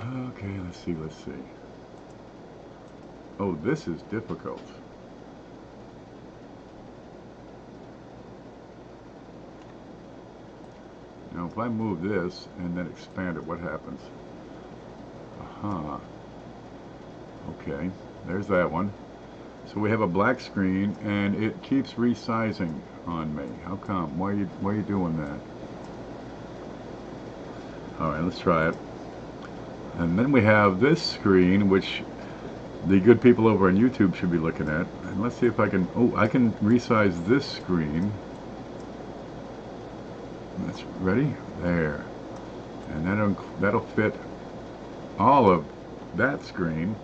Okay, let's see, let's see. Oh, this is difficult. Now, if I move this and then expand it, what happens? Aha. Okay, there's that one. So we have a black screen, and it keeps resizing on me. How come? Why are you doing that? All right, let's try it. And then we have this screen, which the good people over on YouTube should be looking at. And let's see if I can, oh, I can resize this screen. That's ready? There. And that'll fit all of that screen.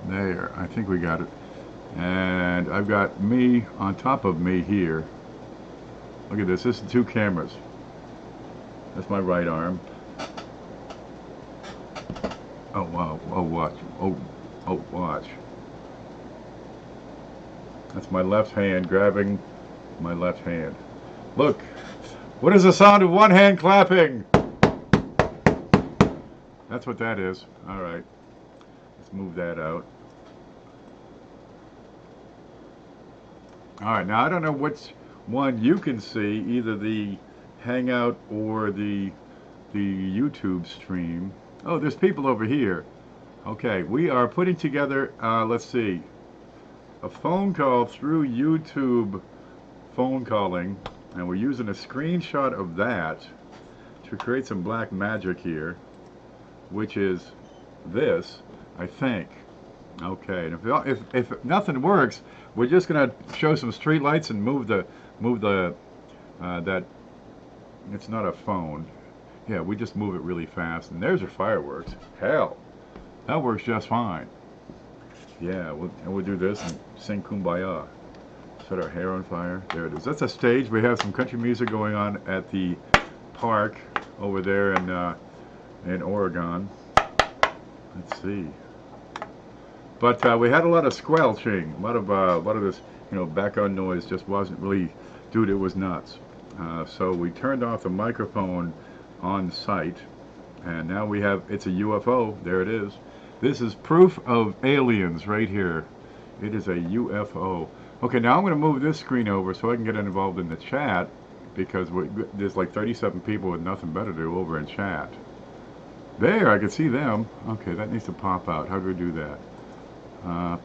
There, I think we got it. And I've got me on top of me here. Look at this, this is two cameras. That's my right arm. Oh wow, oh watch, oh watch. That's my left hand grabbing my left hand. Look, what is the sound of one hand clapping? That's what that is. All right, let's move that out. All right, now I don't know which one you can see, either the Hangout or the YouTube stream. Oh, there's people over here. Okay, we are putting together, let's see, a phone call through YouTube phone calling, and we're using a screenshot of that to create some black magic here, which is this, I think. Okay, and if nothing works, we're just gonna show some street lights and move the that. It's not a phone. Yeah, we just move it really fast, and there's your fireworks. Hell, that works just fine. Yeah, we'll do this and sing Kumbaya. Set our hair on fire. There it is. That's a stage. We have some country music going on at the park over there in Oregon. Let's see. But we had a lot of squelching, a lot of this, background noise just wasn't really, dude, it was nuts. So we turned off the microphone on site, and now we have, it's a UFO. There it is. This is proof of aliens right here. It is a UFO. Okay, now I'm going to move this screen over so I can get involved in the chat, because there's like 37 people with nothing better to do over in chat. There, I can see them. Okay, that needs to pop out. How do we do that?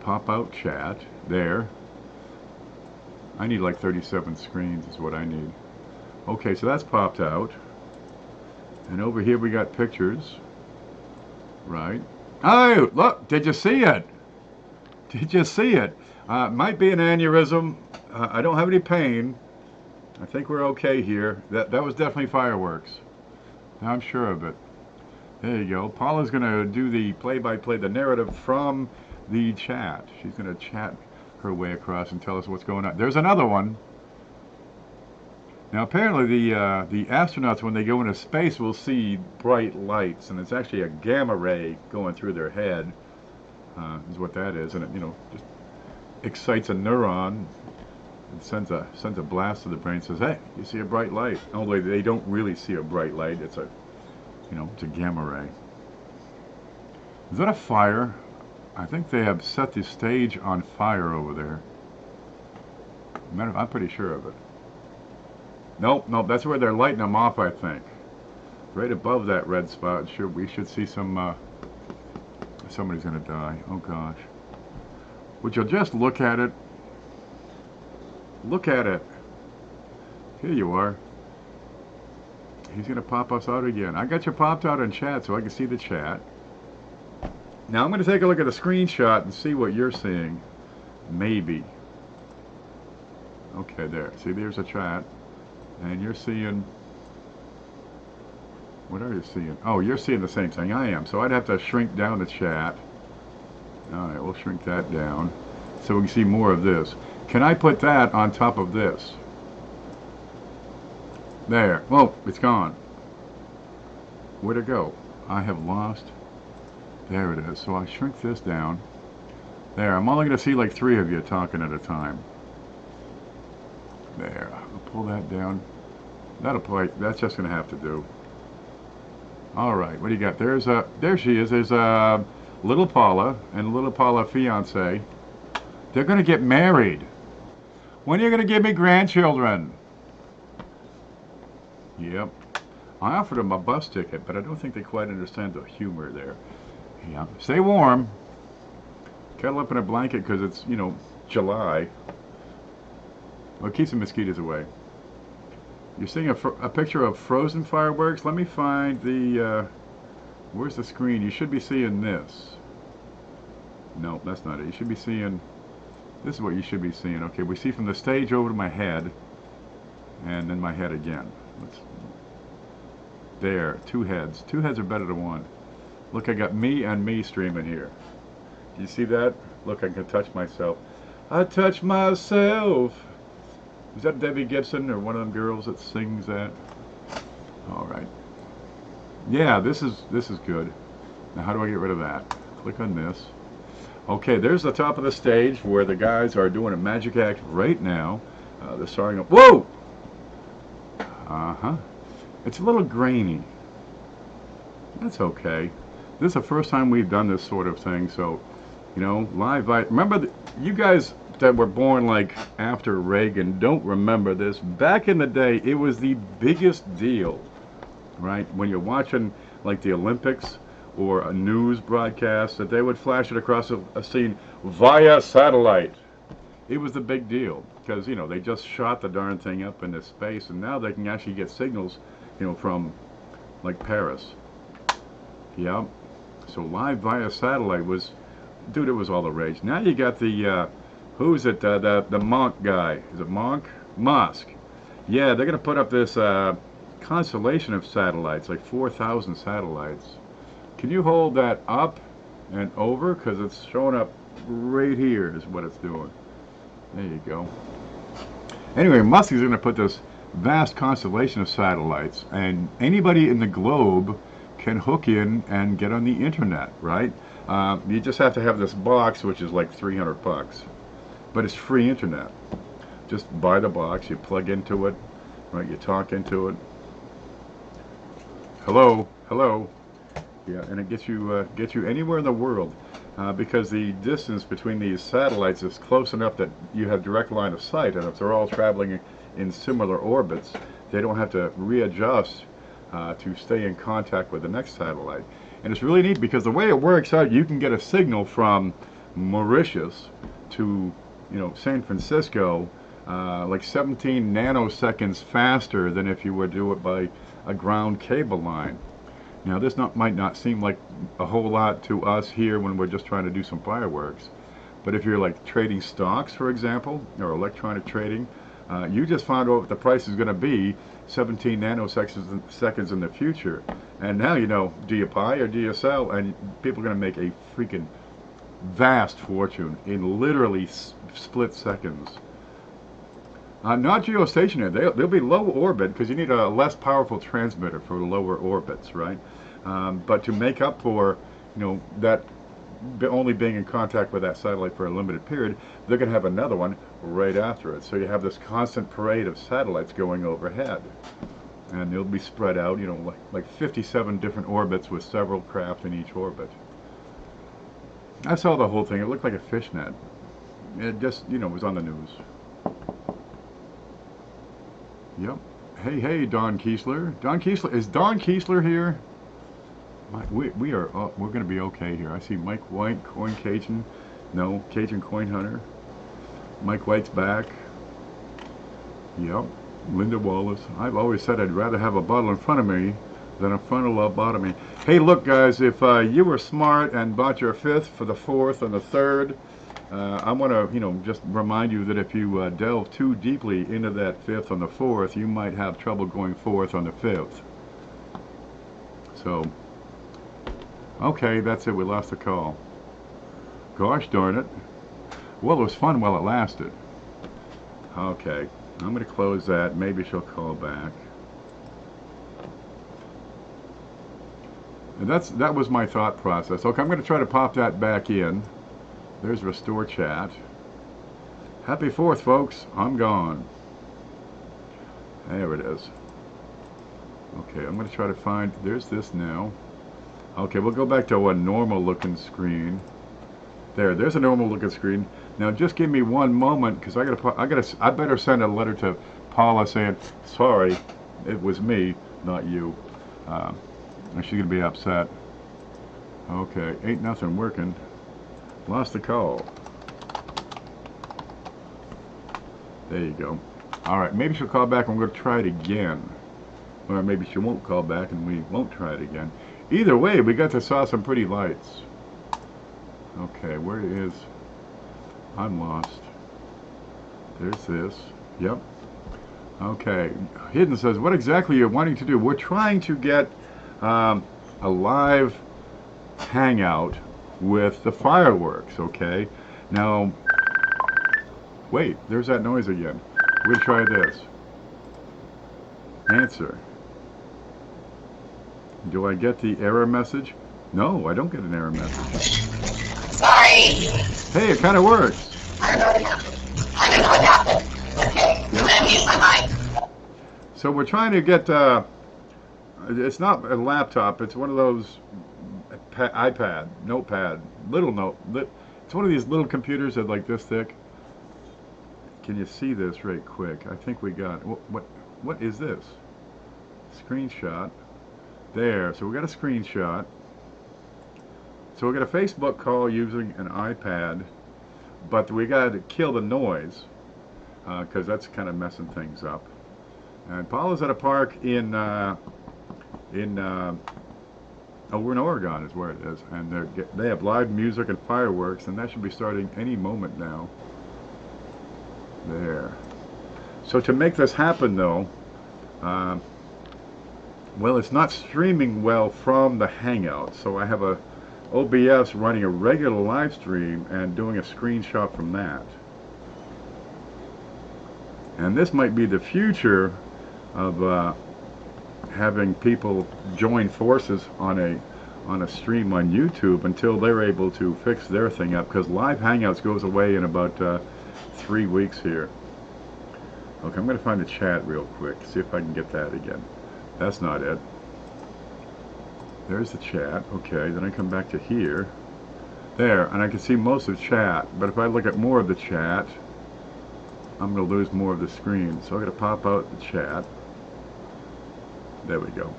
Pop out chat. There. I need like 37 screens is what I need. Okay, so that's popped out. And over here we got pictures. Right. Oh, look, did you see it? Did you see it? Might be an aneurysm. I don't have any pain. I think we're okay here. That was definitely fireworks. I'm sure of it. There you go. Paula's going to do the play-by-play, the narrative from the chat. She's going to chat her way across and tell us what's going on. There's another one. Now apparently the astronauts, when they go into space, will see bright lights, and it's actually a gamma ray going through their head, is what that is, and it just excites a neuron and sends a blast to the brain. Says, hey, you see a bright light. Although they don't really see a bright light. It's it's a gamma ray. Is that a fire? I think they have set the stage on fire over there. I'm pretty sure of it. Nope, that's where they're lighting them off, I think. Right above that red spot, we should see some, somebody's gonna die. Oh gosh. Would you just look at it? Look at it. Here you are. He's gonna pop us out again. I got you popped out in chat so I can see the chat. Now I'm gonna take a look at a screenshot and see what you're seeing. Maybe. Okay, there. See, there's a chat. And you're seeing, what are you seeing? Oh, you're seeing the same thing I am. So I'd have to shrink down the chat. All right, we'll shrink that down so we can see more of this. Can I put that on top of this? There. Oh, it's gone. Where'd it go? I have lost. There it is. So I shrink this down. There. I'm only going to see like 3 of you talking at a time. There. I'll pull that down. That's just going to have to do. All right, what do you got? There she is. There's little Paula and little Paula fiance. They're gonna get married. When are you gonna give me grandchildren? Yep. I offered them a bus ticket, but I don't think they quite understand the humor there. Yeah. Stay warm. Cuddle up in a blanket because it's, July. Well, keep some mosquitoes away. You're seeing a picture of frozen fireworks. Let me find the, where's the screen? You should be seeing this. No, that's not it. You should be seeing, this is what you should be seeing. Okay, we see from the stage over to my head, and then my head again. There, two heads. Two heads are better than one. Look, I got me and me streaming here. Do you see that? Look, I can touch myself. I touch myself. Is that Debbie Gibson or one of them girls that sings that? All right. Yeah, this is good. Now, how do I get rid of that? Click on this. Okay, there's the top of the stage where the guys are doing a magic act right now. They're starting up. Whoa! Uh-huh. It's a little grainy. That's okay. This is the first time we've done this sort of thing, so, live. Remember, you guys that were born like after Reagan don't remember this. Back in the day, it was the biggest deal, right? When you're watching like the Olympics or a news broadcast, that they would flash it across a scene via satellite. It was the big deal because, they just shot the darn thing up into space, and now they can actually get signals, from like Paris. Yeah. So live via satellite was, dude, it was all the rage. Now you got the, who's it, the Monk guy. Is it Monk? Musk. Yeah, they're going to put up this constellation of satellites, like 4,000 satellites. Can you hold that up and over? Because it's showing up right here is what it's doing. There you go. Anyway, Musk is going to put this vast constellation of satellites, and anybody in the globe can hook in and get on the internet, right? You just have to have this box, which is like $300, but it's free internet. Just buy the box, you plug into it, right? You talk into it. Hello, hello. Yeah, and it gets you anywhere in the world, because the distance between these satellites is close enough that you have direct line of sight, and if they're all traveling in similar orbits, they don't have to readjust to stay in contact with the next satellite. And it's really neat because the way it works out, you can get a signal from Mauritius to, San Francisco, like 17 nanoseconds faster than if you were to do it by a ground cable line. Now, this might not seem like a whole lot to us here when we're just trying to do some fireworks, but if you're like trading stocks, for example, or electronic trading, you just found out what the price is going to be 17 nanoseconds in the future. And now, do you buy or do you sell? And people are going to make a freaking vast fortune in literally split seconds. Not geostationary. They'll be low orbit because you need a less powerful transmitter for lower orbits, right? But to make up for, that only being in contact with that satellite for a limited period, they're going to have another one right after it. So you have this constant parade of satellites going overhead. And they'll be spread out, like 57 different orbits with several craft in each orbit. I saw the whole thing. It looked like a fishnet. It just, was on the news. Yep. Hey, Don Kiesler. Is Don Kiesler here? We're going to be okay here. I see Mike White, Coin Cajun. No, Cajun Coin Hunter. Mike White's back. Yep. Linda Wallace. I've always said I'd rather have a bottle in front of me than a frontal lobotomy. Hey, look, guys, if you were smart and bought your 5th for the 4th and the 3rd, I want to, just remind you that if you delve too deeply into that 5th on the 4th, you might have trouble going 4th on the 5th. So, okay, that's it. We lost the call. Gosh darn it. Well, it was fun while it lasted. Okay, I'm going to close that. Maybe she'll call back. And that was my thought process. Okay, I'm going to try to pop that back in. There's Restore Chat. Happy 4th, folks. I'm gone. There it is. Okay, I'm going to try to find, there's this now. Okay, we'll go back to a normal looking screen. There's a normal looking screen. Now just give me one moment, because I better send a letter to Paula saying, sorry, it was me, not you. And she's gonna be upset. Okay, ain't nothing working. Lost the call. There you go. All right, maybe she'll call back and we're gonna try it again. Or maybe she won't call back and we won't try it again. Either way, we got to saw some pretty lights. Okay, where is... I'm lost. There's this. Yep. Okay. Hidden says, what exactly are you wanting to do? We're trying to get a live hangout with the fireworks, okay? Now, wait, there's that noise again. We'll try this. Answer. Do I get the error message? No, I don't get an error message. Sorry. Hey, it kind of works. I don't know what happened. Okay, I'm gonna mute my mic. So we're trying to get, it's not a laptop, it's one of those iPad, notepad, it's one of these little computers that like this thick. Can you see this right quick? I think we got, what is this? Screenshot. There, so we got a screenshot. So we got a Facebook call using an iPad, but we got to kill the noise because that's kind of messing things up. And Paula's at a park in we're in Oregon is where it is, and they have live music and fireworks, and that should be starting any moment now. There. So to make this happen, though, well, it's not streaming well from the Hangout, so I have a OBS running a regular live stream and doing a screenshot from that. And this might be the future of having people join forces on a stream on YouTube until they're able to fix their thing up, because live Hangouts goes away in about 3 weeks here. Okay, I'm going to find the chat real quick, see if I can get that again. That's not it. There's the chat. Okay, then I come back to here. There, and I can see most of the chat, but if I look at more of the chat, I'm going to lose more of the screen. So I'm going to pop out the chat. There we go.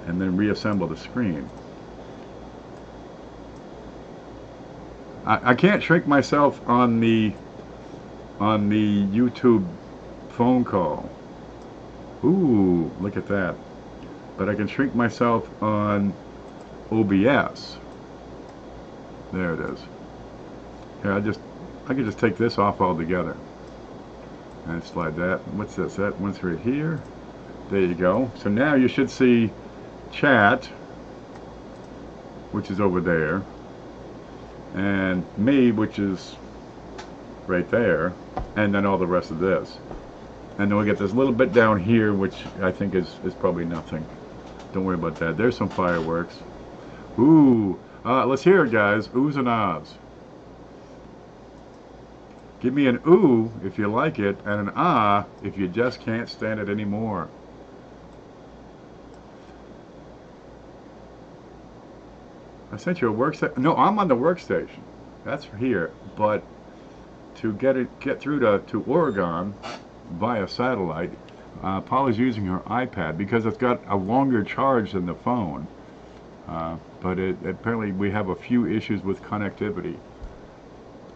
And then reassemble the screen. I can't shrink myself on the YouTube phone call. Ooh, look at that. But I can shrink myself on OBS. There it is. Here, I can just take this off altogether. And slide that. What's this? That one's right here. There you go. So now you should see chat, which is over there, and me, which is right there, and then all the rest of this. And then we get this little bit down here, which I think is probably nothing. Don't worry about that. There's some fireworks. Ooh. Let's hear it, guys. Oohs and ahs. Give me an ooh if you like it, and an ah if you just can't stand it anymore. I sent you a workstation. No, I'm on the workstation. That's here. But to get through to Oregon via satellite, Paula's using her iPad because it's got a longer charge than the phone. But apparently we have a few issues with connectivity.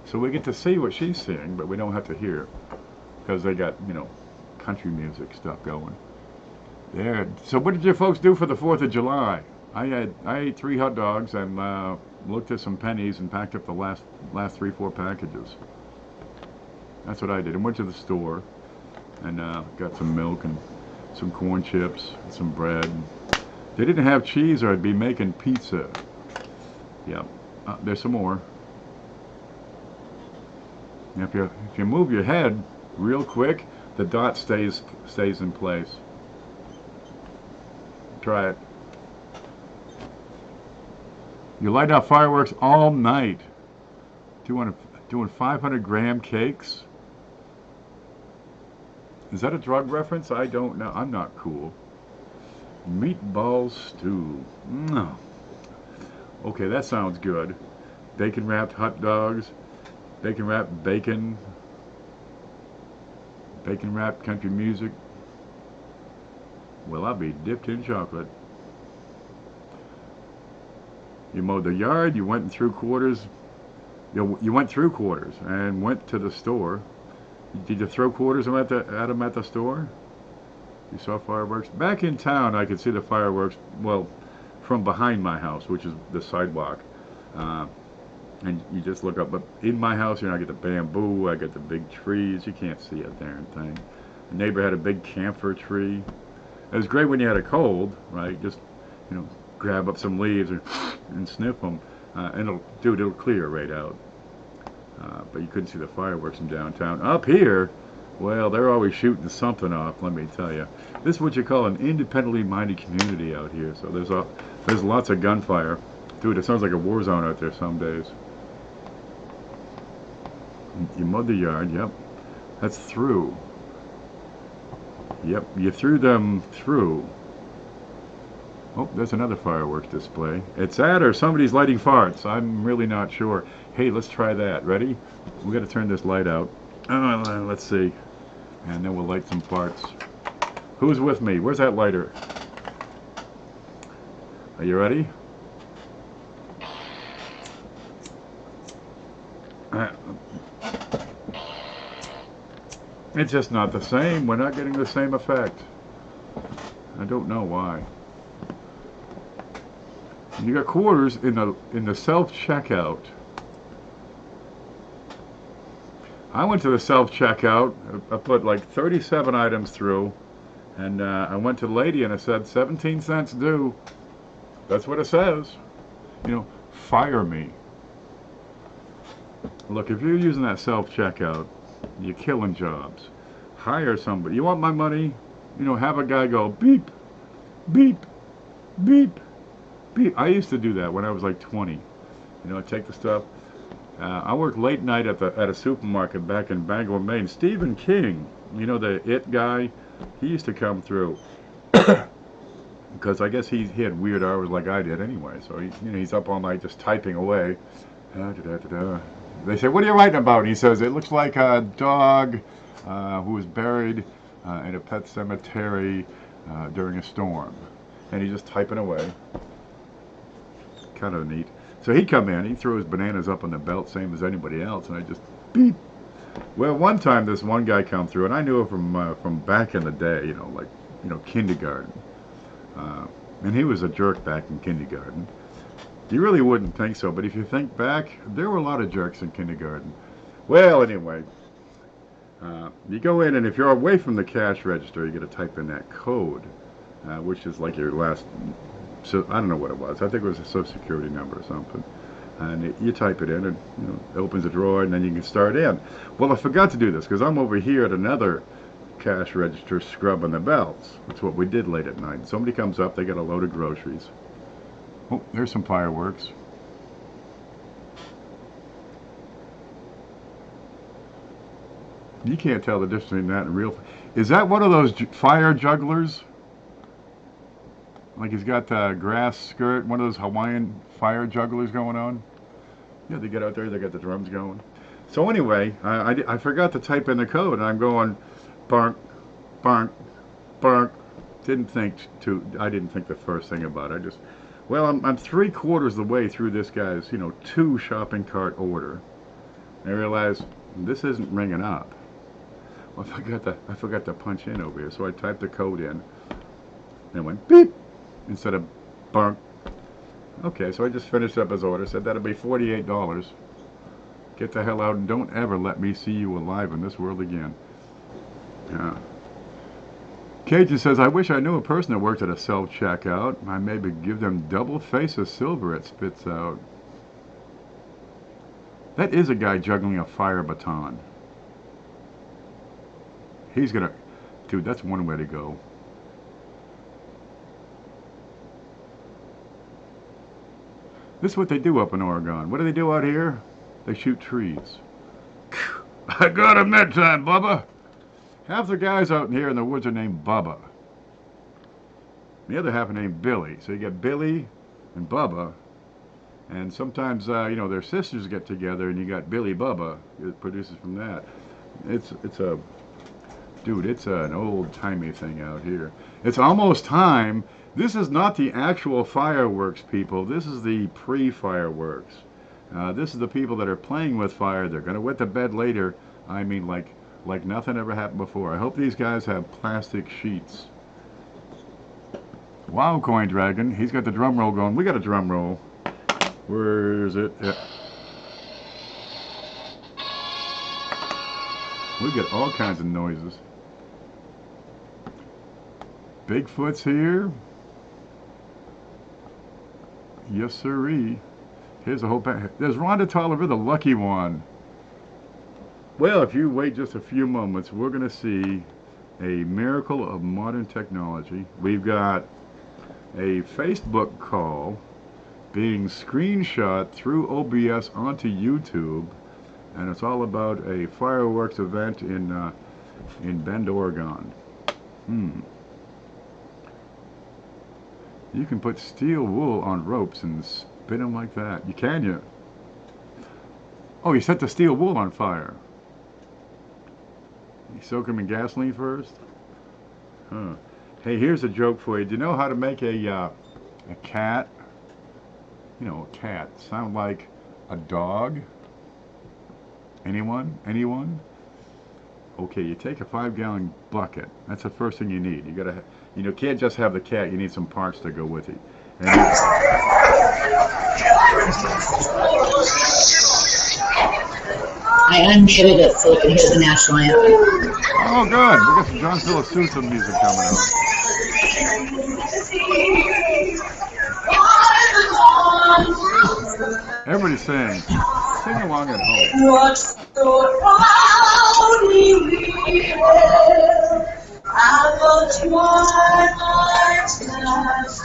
So we get to see what she's seeing, but we don't have to hear because they got, country music stuff going. There. So what did you folks do for the 4th of July? I ate 3 hot dogs and looked at some pennies and packed up the last 3-4 packages. That's what I did. And went to the store and got some milk and some corn chips and some bread. They didn't have cheese or I'd be making pizza. Yep. There's some more. And if you move your head real quick, the dot stays in place. Try it. You light up fireworks all night. Doing 500-gram cakes. Is that a drug reference? I don't know. I'm not cool. Meatball stew. No. Okay, that sounds good. Bacon wrapped hot dogs. Bacon wrapped bacon. Bacon wrapped country music. Well, I'll be dipped in chocolate. You mowed the yard. You went through quarters. You went through quarters and went to the store. Did you throw quarters at them at the store? You saw fireworks? Back in town, I could see the fireworks, well, from behind my house, which is the sidewalk. And you just look up. But in my house, I get the bamboo, I get the big trees. You can't see a darn thing. The neighbor had a big camphor tree. It was great when you had a cold, right? Just, grab up some leaves and sniff them. And it'll clear right out. But you couldn't see the fireworks in downtown. Up here, well, they're always shooting something off, let me tell you. This is what you call an independently minded community out here. So there's lots of gunfire. Dude, it sounds like a war zone out there some days. You mowed the yard, yep. That's through. Yep, you threw them through. Oh, there's another fireworks display. It's that or somebody's lighting farts. I'm really not sure. Hey, let's try that. Ready? We got to turn this light out. Let's see. And then we'll light some farts. Who's with me? Where's that lighter? Are you ready? It's just not the same. We're not getting the same effect. I don't know why. You got quarters in the self-checkout. I went to the self-checkout. I put like 37 items through, and I went to the lady and I said 17 cents due. That's what it says. Fire me. Look, if you're using that self-checkout, you're killing jobs. Hire somebody. You want my money? Have a guy go beep, beep, beep, beep. I used to do that when I was like 20. Take the stuff. I worked late night at a supermarket back in Bangor, Maine. Stephen King, the It guy, he used to come through because I guess he had weird hours like I did anyway. So he's up all night just typing away. They say, "What are you writing about?" And he says, "It looks like a dog who was buried in a pet cemetery during a storm," and he's just typing away. Kind of neat. So he'd come in, he'd throw his bananas up on the belt, same as anybody else, and I just beep. Well, one time this one guy come through, and I knew him from back in the day, kindergarten. And he was a jerk back in kindergarten. You really wouldn't think so, but if you think back, there were a lot of jerks in kindergarten. Well, anyway, you go in, and if you're away from the cash register, you got to type in that code, which is like your last. So I don't know what it was. I think it was a social security number or something. And you type it in, and it opens a drawer, and then you can start in. Well, I forgot to do this because I'm over here at another cash register scrubbing the belts. That's what we did late at night. Somebody comes up, they got a load of groceries. Oh, there's some fireworks. You can't tell the difference between that and real. Is that one of those fire jugglers? Like he's got the grass skirt, one of those Hawaiian fire jugglers going on. Yeah, they get out there, they got the drums going. So anyway, I forgot to type in the code, and I'm going, bark, bark, bark. I didn't think the first thing about it. I just, well, I'm 3/4 the way through this guy's, 2 shopping cart order. And I realized this isn't ringing up. Well, I forgot to punch in over here, so I typed the code in, and it went beep instead of bark. Okay, so I just finished up his order. Said that'll be $48. Get the hell out and don't ever let me see you alive in this world again. Yeah. Cajun says, I wish I knew a person that worked at a self-checkout. I maybe give them double face of silver it spits out. That is a guy juggling a fire baton. He's gonna... Dude, that's one way to go. This is what they do up in Oregon. What do they do out here? They shoot trees. I got him that time, Bubba. Half the guys out here in the woods are named Bubba. The other half are named Billy. So you got Billy and Bubba. And sometimes, you know, their sisters get together and you got Billy Bubba. It produces from that. It's an old-timey thing out here. It's almost time. This is not the actual fireworks, people. This is the pre-fireworks. This is the people that are playing with fire. They're going to wet the bed later. I mean, like nothing ever happened before. I hope these guys have plastic sheets. Wow, Coin Dragon. He's got the drum roll going. We got a drum roll. Where is it? Yeah. We get all kinds of noises. Bigfoot's here. Yes, sirree. Here's a whole pack. There's Rhonda Tolliver, the lucky one. Well, if you wait just a few moments, we're going to see a miracle of modern technology. We've got a Facebook call being screenshot through OBS onto YouTube, and it's all about a fireworks event in Bend, Oregon. You can put steel wool on ropes and spin them like that. You can, you? Oh, you set the steel wool on fire. You soak them in gasoline first? Huh. Hey, here's a joke for you. Do you know how to make a cat? You know, a cat sound like a dog? Anyone? Anyone? Okay, you take a 5-gallon bucket. That's the first thing you need. You gotta, you know, can't just have the cat. You need some parts to go with it. And I unmuted it so you can hear the national anthem. Oh, good. We got some John Philip Sousa music coming out. Everybody sing. Sing along at home. What's so proudly we will, and the twilight's last,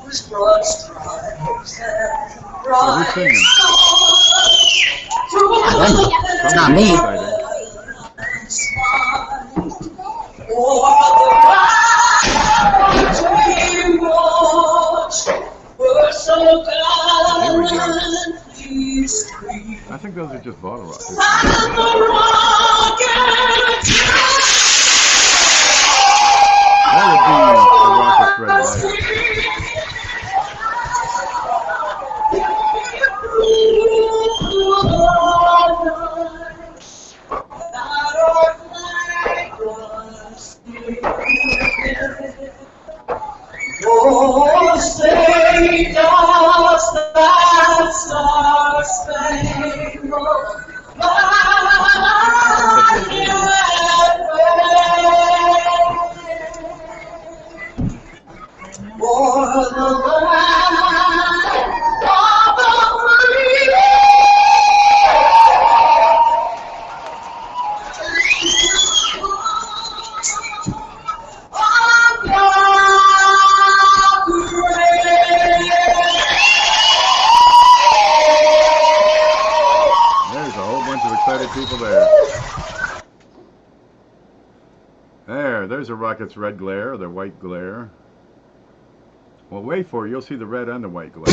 whose broad stripes and So who's singing? It's not me. I think those are just bottle rockets. That would be a rocket's red light. Oh, say does that star-spangled banner wave o'er the land of the free? There's a whole bunch of excited people there. There's a rocket's red glare, or the white glare. Well, wait for it. You'll see the red and the white glare.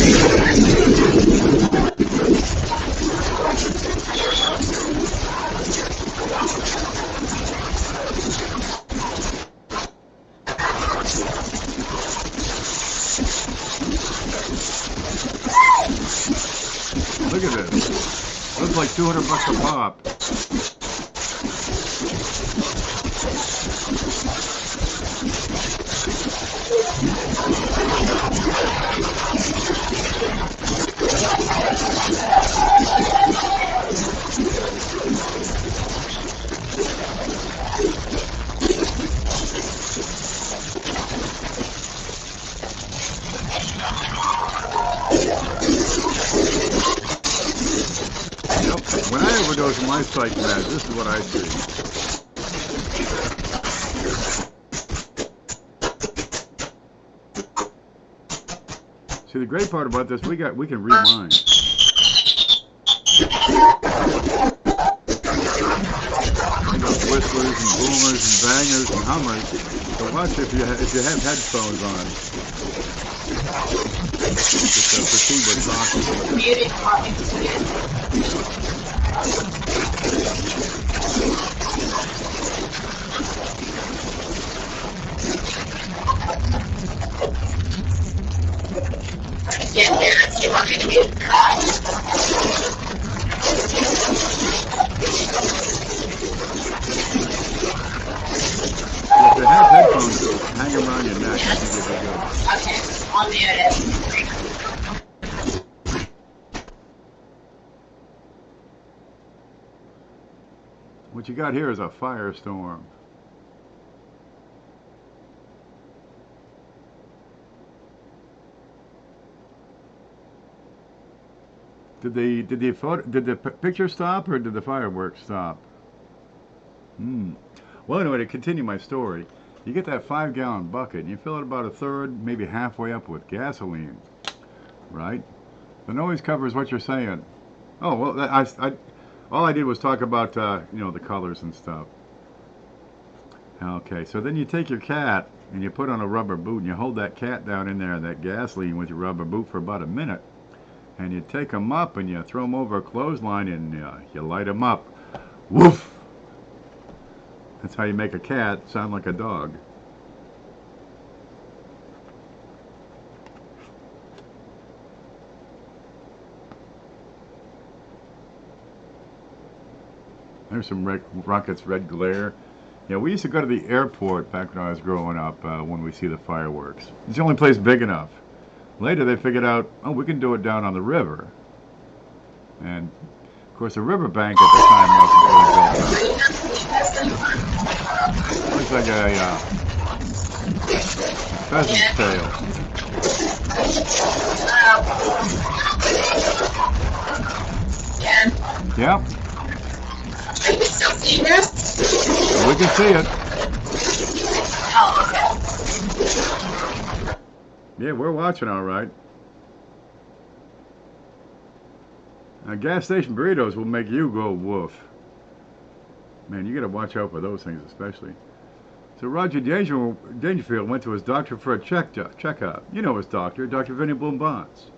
Look at this. Looks like $200 a pop. When I overdose my psych meds, this is what I see. See, the great part about this, we can rewind. We got whistlers and boomers and bangers and hummers. So watch if you have headphones on. Just proceed with talking. Muted talking to you. Yeah, you want me to mute? If you have headphones, hang them around your neck. I think you'll be good. Okay, I'll mute it. What you got here is a firestorm. Did the picture stop or did the fireworks stop? Well, anyway, to continue my story, you get that 5-gallon bucket and you fill it about a third, maybe halfway up with gasoline, right? The noise covers what you're saying. Oh, well, all I did was talk about, the colors and stuff. Okay, so then you take your cat and you put on a rubber boot and you hold that cat down in there, that gasoline with your rubber boot for about a minute. And you take them up and you throw them over a clothesline and you light them up. Woof! That's how you make a cat sound like a dog. There's some rockets, red glare. Yeah, we used to go to the airport back when I was growing up when we see the fireworks. It's the only place big enough. Later they figured out, oh, we can do it down on the river. And, of course, the riverbank at the time wasn't really built up. Looks like a pheasant's tail. Ken, Yeah, are you still seeing this? we can see it. Oh, okay. Yeah, we're watching all right. Now, gas station burritos will make you go woof. Man, you got to watch out for those things especially. So Roger Dangerfield went to his doctor for a checkup. You know his doctor, Dr. Vinnie Bloombonds.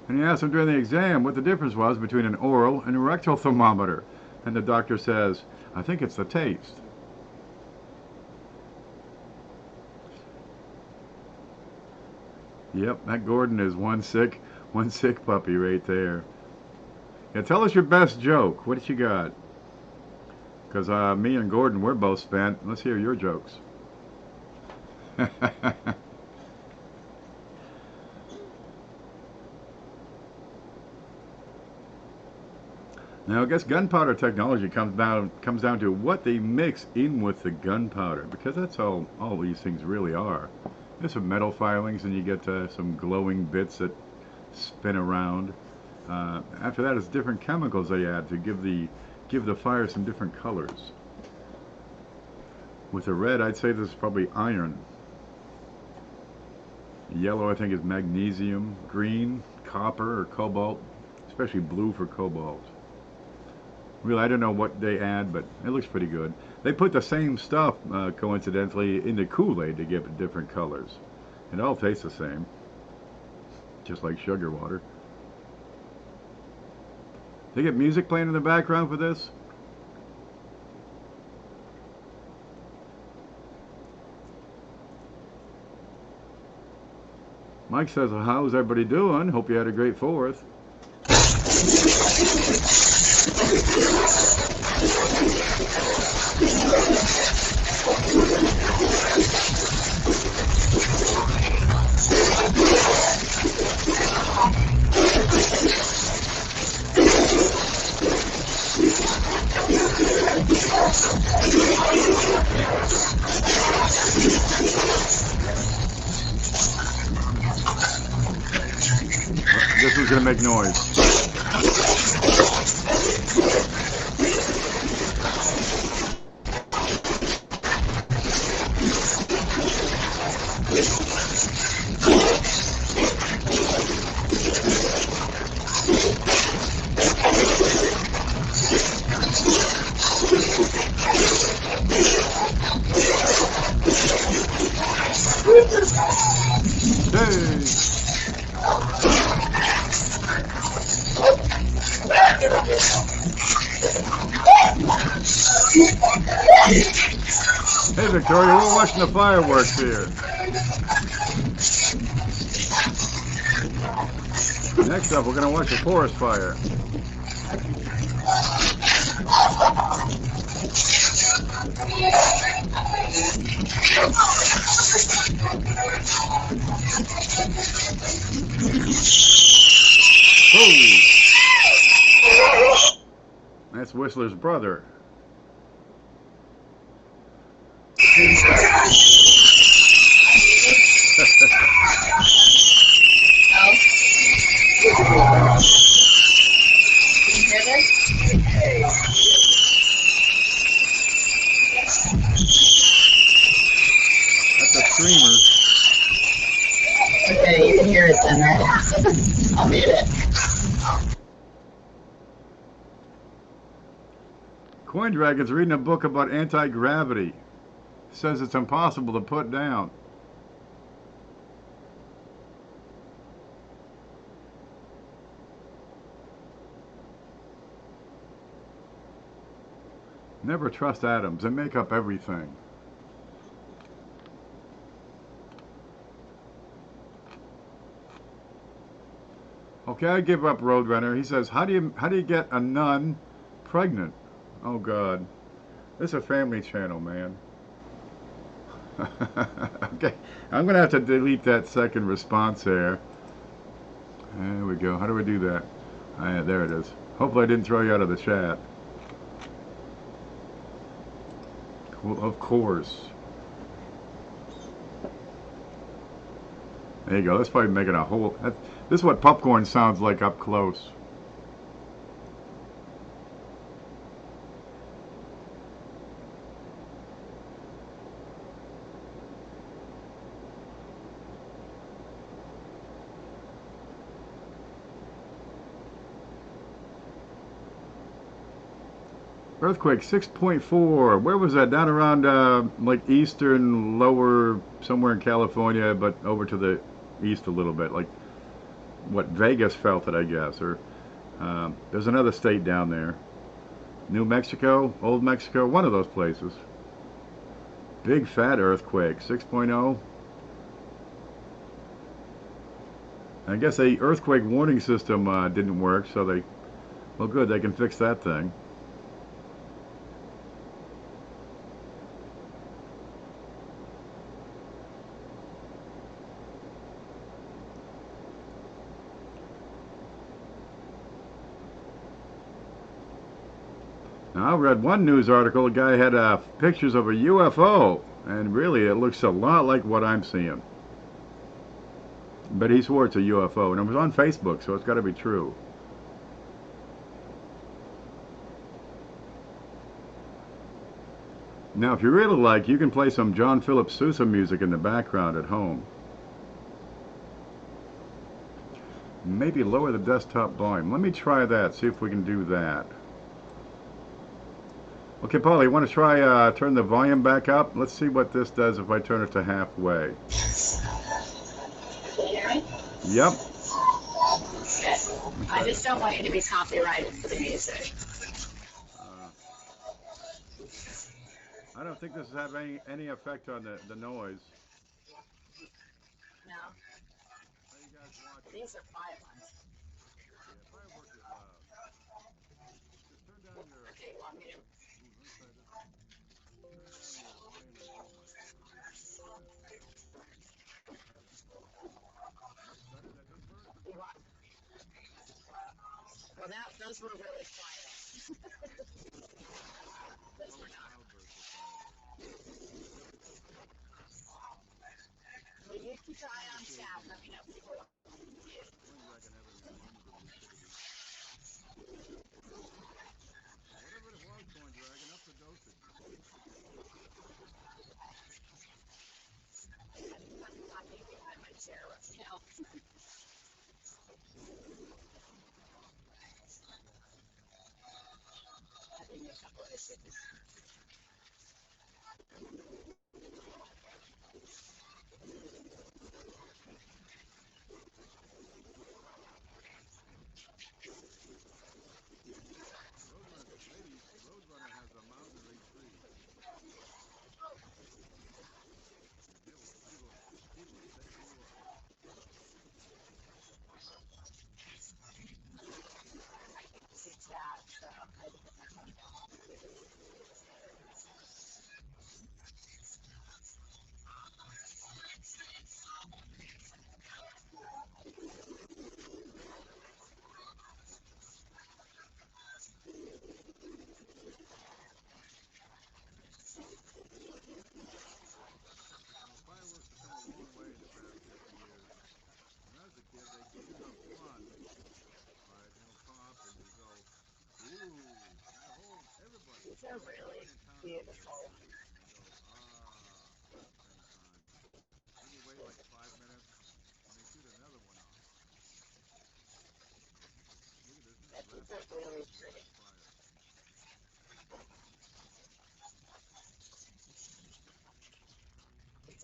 And he asked him during the exam what the difference was between an oral and a rectal thermometer. And the doctor says, I think it's the taste. Yep, that Gordon is one sick puppy right there. Yeah, tell us your best joke. What you got? Because me and Gordon, we're both spent. Let's hear your jokes. Now, I guess gunpowder technology comes down to what they mix in with the gunpowder, because that's all these things really are. There's some metal filings, and you get some glowing bits that spin around. After that, it's different chemicals they add to give the fire some different colors. With the red, I'd say this is probably iron. Yellow, I think, is magnesium. Green, copper or cobalt, especially blue for cobalt. Really, I don't know what they add, but it looks pretty good. They put the same stuff, coincidentally, in the Kool-Aid to give it different colors. It all tastes the same, just like sugar water. They get music playing in the background for this? Mike says, how's everybody doing? Hope you had a great 4th. This one's going to make noise. Hey, Victoria, we're watching the fireworks here. Next up, we're going to watch a forest fire. Whoa! That's Whistler's brother. That's a screamer. Okay, you can hear it then, right? I'll mute it. Coin Dragon's reading a book about anti-gravity. Says it's impossible to put down. Never trust atoms. They make up everything. Okay, I give up, Roadrunner. He says, how do you get a nun pregnant? Oh God, this is a family channel, man. Okay, I'm gonna have to delete that second response there. There we go. How do we do that? Yeah, there it is. Hopefully I didn't throw you out of the chat. Cool, of course. There you go. That's probably making a whole. This is what popcorn sounds like up close. Earthquake 6.4. Where was that? Down around like eastern, lower, somewhere in California, but over to the east a little bit. Like what Vegas felt it, I guess. Or there's another state down there. New Mexico, Old Mexico, one of those places. Big fat earthquake, 6.0. I guess the earthquake warning system didn't work, so they, well good, they can fix that thing. Now, I read one news article, a guy had pictures of a UFO, and really it looks a lot like what I'm seeing. But he swore it's a UFO, and it was on Facebook, so it's got to be true. Now, if you really like, you can play some John Philip Sousa music in the background at home. Maybe lower the desktop volume. Let me try that, see if we can do that. Okay, Paul, you want to try turn the volume back up? Let's see what this does if I turn it to halfway. Can you hear me? Yep. Okay. I just don't want you to be copyrighted for the music. I don't think this is having any effect on the noise. No. How you guys watching? These are quiet ones. Yeah, fireworks is loud. Just turn down your. Okay, you want me to? Ooh, let me try this. Turn down your volume at home. I think. That's better. That didn't work. You want? Well, those were really quiet. Those were not. Well, you keep an eye on chat. Let me know if people want to use. Whatever it was, Coin Dragon, up the dosage. I'm thinking I might share with you know. I think a couple of issues.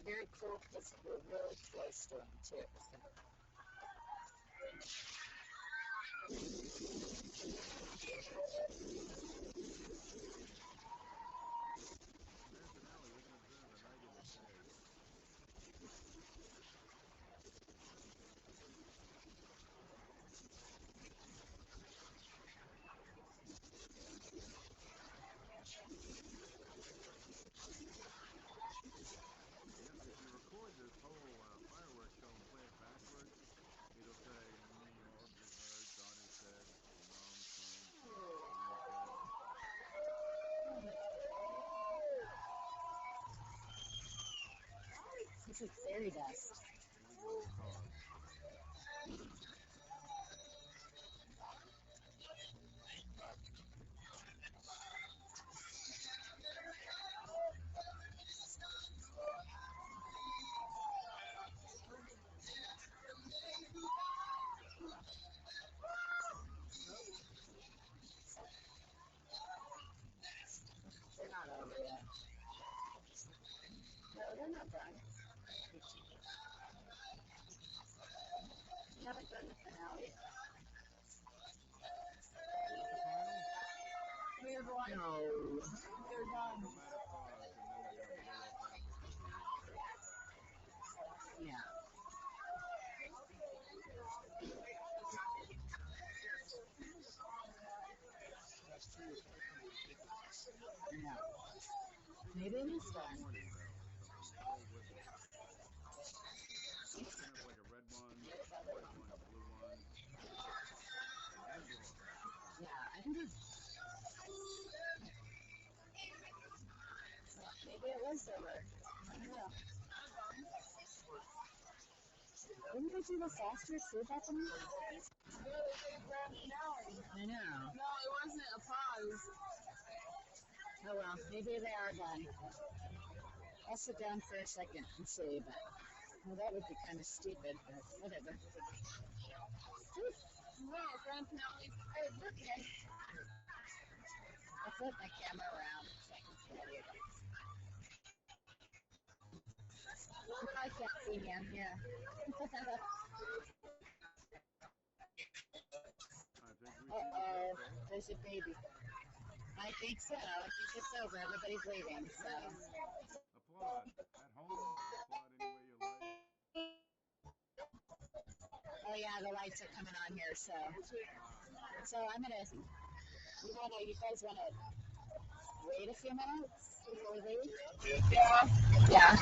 very cool because we're really close to them too. So. There's an alley. We can observe the night in the day. Yep, if you record this whole fireworks show and play it backwards, it'll say, object heard, daughter said, mom saying, mom said. This is fairy dust. Here we go, cars. They're not over yet. No, they're not done. We haven't done the finale yet. Not the final? We're going. No. They're done. Dramatic pause, and then they're going to blow up half the city, isn't it? Yeah. No. Maybe in this one. Warning, though. Something cold with it. It's going to have like a red one, a white one, a blue one, and blow up half the city. Yeah, I think it's. Maybe it was over. I don't know. Didn't they do the faster too, Bethany? I know. No, it wasn't a pause. Oh well, maybe they are done. I'll sit down for a second and see, but well, that would be kind of stupid, but whatever. No, grand finale. Okay. I'll flip my camera around so I can see what it is. I can't see him, yeah. I think we Uh-oh, there's a baby. I think so. I think it's over. Everybody's leaving, so. applaud at home, applaud any way you like. Oh yeah, the lights are coming on here, so. So I'm gonna. You guys wanna wait a few minutes before we leave? Yeah.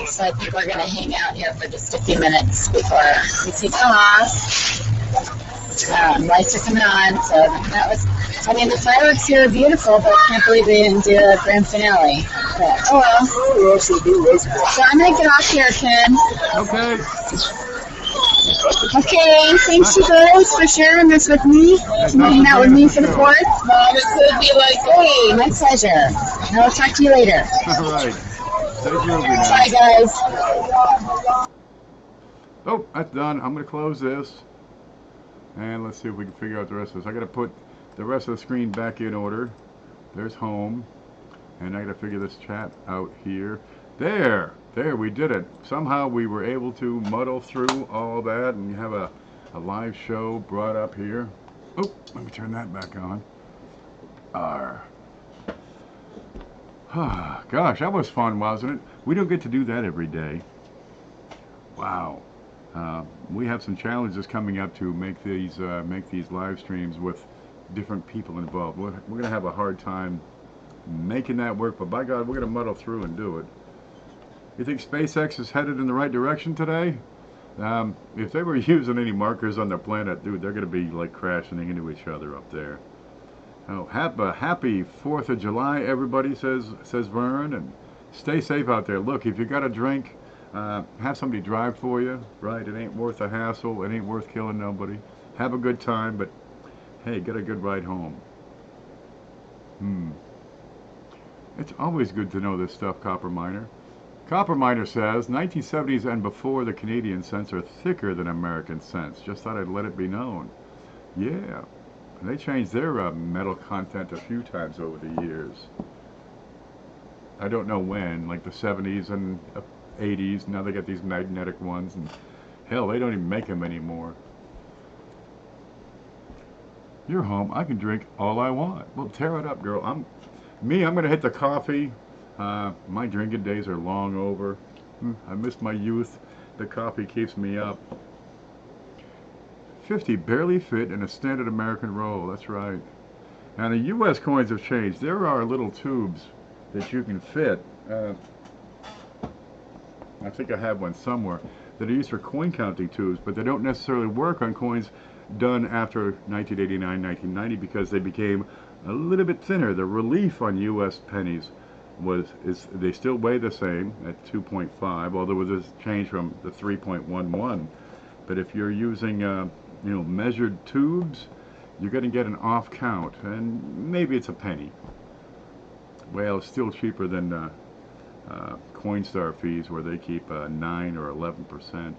So I think we're gonna hang out here for just a few minutes before we take off. Lights are coming on, so that was. I mean, the fireworks here are beautiful, but I can't believe they didn't do a grand finale. But, oh well. So I'm gonna get off here, Ken. Okay. Okay, thanks you guys for sharing this with me, hanging out with me for the 4th. It could be like, hey, my pleasure. And I'll talk to you later. All right. Take care now. Bye, guys. Oh, that's done. I'm going to close this. And let's see if we can figure out the rest of this. I got to put the rest of the screen back in order. There's home. And I got to figure this chat out here. There, we did it. Somehow we were able to muddle through all that and have a live show brought up here. Oh, let me turn that back on. Gosh, that was fun, wasn't it? We don't get to do that every day. Wow. We have some challenges coming up to make these live streams with different people involved. We're going to have a hard time making that work, but by God, we're going to muddle through and do it. You think SpaceX is headed in the right direction today? If they were using any markers on their planet, dude, they're going to be like crashing into each other up there. Oh, happy 4th of July, everybody, says Vern, and stay safe out there. Look, if you got a drink, have somebody drive for you, right? It ain't worth the hassle. It ain't worth killing nobody. Have a good time, but hey, get a good ride home. It's always good to know this stuff, Copper Miner. Copper Miner says, 1970s and before, the Canadian cents are thicker than American cents. Just thought I'd let it be known. Yeah, they changed their metal content a few times over the years. I don't know when, like the 70s and 80s. Now they got these magnetic ones, and hell, they don't even make them anymore. You're home. I can drink all I want. Well, tear it up, girl. I'm gonna hit the coffee. My drinking days are long over. I miss my youth. The coffee keeps me up. 50 barely fit in a standard American roll. That's right. Now the U.S. coins have changed. There are little tubes that you can fit. I think I have one somewhere that are used for coin counting tubes, but they don't necessarily work on coins done after 1989, 1990 because they became a little bit thinner. The relief on U.S. pennies they still weigh the same at 2.5, although with this change from the 3.11. But if you're using measured tubes, you're going to get an off count, and maybe it's a penny. Well, it's still cheaper than Coinstar fees, where they keep 9 or 11%.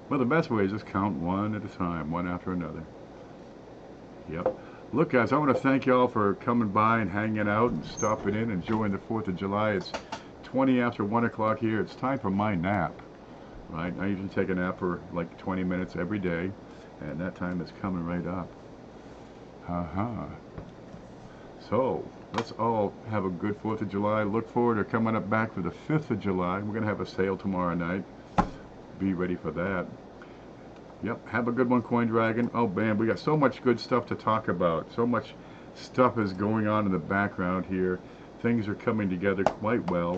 Well, the best way is just count one at a time, one after another. Yep. Look, guys, I want to thank you all for coming by and hanging out and stopping in, enjoying the 4th of July. It's 20 after 1 o'clock here. It's time for my nap. Right? I usually take a nap for like 20 minutes every day, and that time is coming right up. So, let's all have a good 4th of July. Look forward to coming up back for the 5th of July. We're going to have a sale tomorrow night. Be ready for that. Yep, have a good one, Coin Dragon. Oh, man, we got so much good stuff to talk about. So much stuff is going on in the background here. Things are coming together quite well.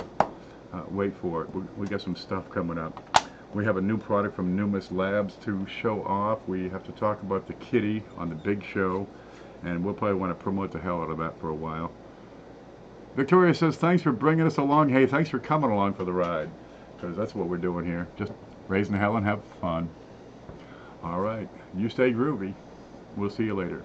Wait for it. We got some stuff coming up. We have a new product from Numis Labs to show off. We have to talk about the kitty on the big show, and we'll probably want to promote the hell out of that for a while. Victoria says, thanks for bringing us along. Hey, thanks for coming along for the ride, because that's what we're doing here. Just raising hell and have fun. All right, you stay groovy. We'll see you later.